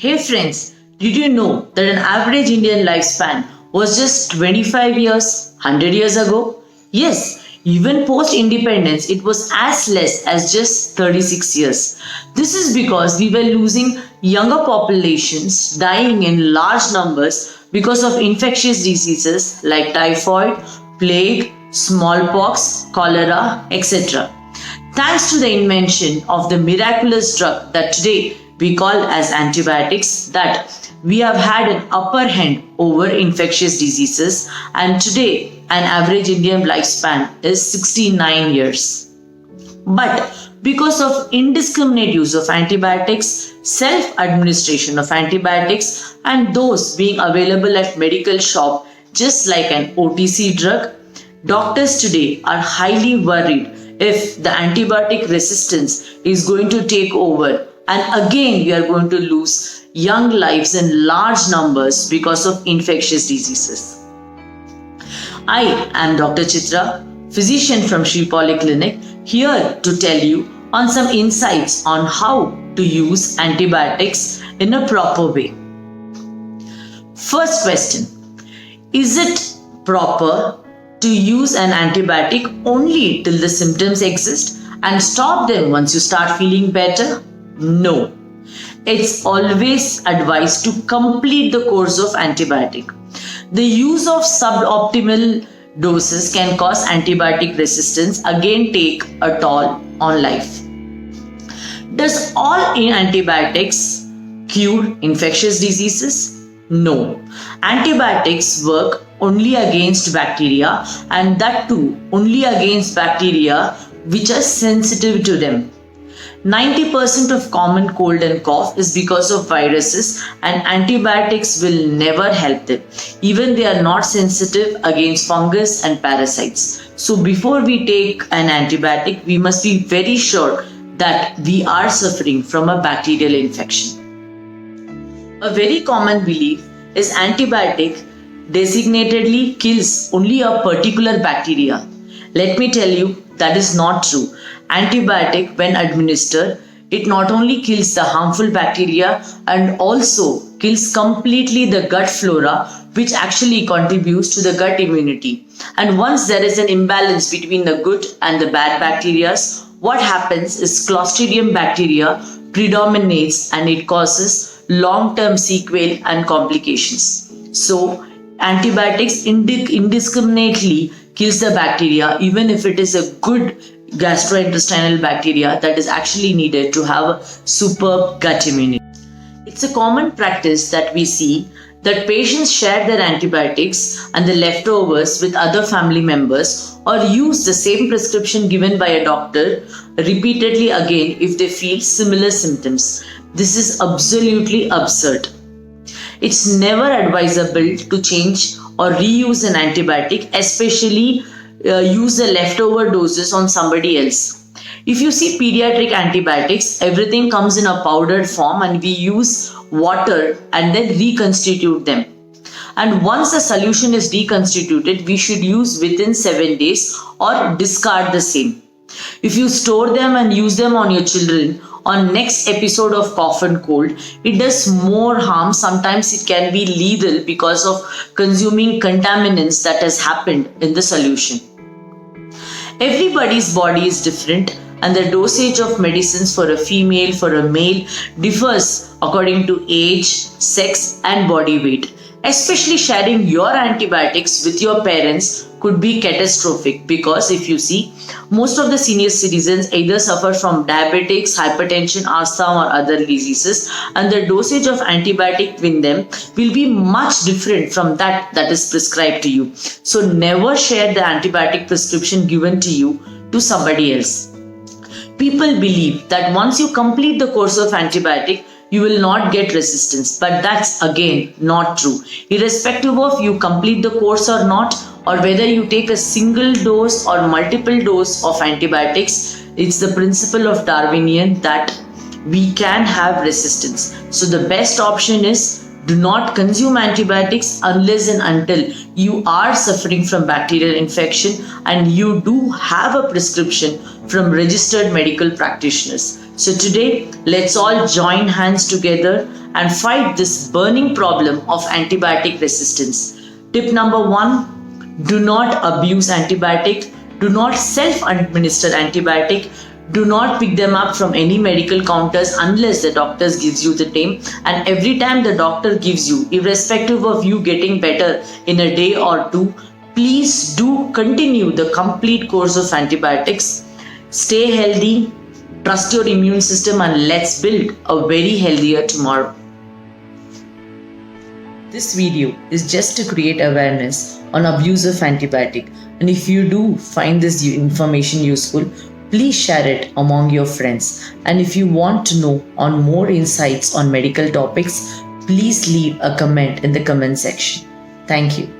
Hey friends, did you know that an average Indian lifespan was just 25 years 100 years ago? Yes, even post independence, it was as less as just 36 years. This is because we were losing younger populations, dying in large numbers because of infectious diseases like typhoid, plague, smallpox, cholera, etc. Thanks to the invention of the miraculous drug that today we call as antibiotics, that we have had an upper hand over infectious diseases, and today an average Indian lifespan is 69 years. But because of indiscriminate use of antibiotics, self-administration of antibiotics, and those being available at medical shop just like an OTC drug, doctors today are highly worried if the antibiotic resistance is going to take over, and again we are going to lose young lives in large numbers because of infectious diseases. I am Dr. Chitra, physician from Sri Polyclinic, here to tell you on some insights on how to use antibiotics in a proper way. First question: is it proper to use an antibiotic only till the symptoms exist and stop them once you start feeling better? No. It's always advised to complete the course of antibiotic. The use of suboptimal doses can cause antibiotic resistance, again take a toll on life. Does all antibiotics cure infectious diseases? No. Antibiotics work only against bacteria, and that too only against bacteria which are sensitive to them. 90% of common cold and cough is because of viruses, and antibiotics will never help them. Even they are not sensitive against fungus and parasites. So before we take an antibiotic, we must be very sure that we are suffering from a bacterial infection. A very common belief is antibiotic designatedly kills only a particular bacteria. Let me tell you, that is not true. Antibiotic, when administered, it not only kills the harmful bacteria and also kills completely the gut flora, which actually contributes to the gut immunity. And once there is an imbalance between the good and the bad bacteria, what happens is Clostridium bacteria predominates and it causes long-term sequelae and complications. So antibiotics indiscriminately kills the bacteria, even if it is a good gastrointestinal bacteria that is actually needed to have a superb gut immunity. It's a common practice that we see that patients share their antibiotics and the leftovers with other family members, or use the same prescription given by a doctor repeatedly again if they feel similar symptoms. This is absolutely absurd. It's never advisable to change or reuse an antibiotic, especially use the leftover doses on somebody else. If you see pediatric antibiotics, everything comes in a powdered form and we use water and then reconstitute them. And once the solution is reconstituted, we should use within 7 days or discard the same. If you store them and use them on your children on next episode of cough and cold, it does more harm. Sometimes it can be lethal because of consuming contaminants that has happened in the solution. Everybody's body is different, and the dosage of medicines for a female, for a male differs according to age, sex and body weight. Especially sharing your antibiotics with your parents could be catastrophic, because if you see, most of the senior citizens either suffer from diabetics, hypertension, asthma or other diseases, and the dosage of antibiotic in them will be much different from that is prescribed to you. So never share the antibiotic prescription given to you to somebody else. People believe that once you complete the course of antibiotic, you will not get resistance, but that's again not true. Irrespective of you complete the course or not, or whether you take a single dose or multiple dose of antibiotics, it's the principle of Darwinian that we can have resistance. So the best option is, do not consume antibiotics unless and until you are suffering from bacterial infection and you do have a prescription from registered medical practitioners. So today, let's all join hands together and fight this burning problem of antibiotic resistance. Tip number 1, do not abuse antibiotic, do not self-administer antibiotic, do not pick them up from any medical counters unless the doctor gives you the name, and every time the doctor gives you, irrespective of you getting better in a day or two, please do continue the complete course of antibiotics. Stay healthy, trust your immune system, and let's build a very healthier tomorrow. This video is just to create awareness on abuse of antibiotic, and if you do find this information useful, please share it among your friends. And if you want to know on more insights on medical topics, please leave a comment in the comment section. Thank you.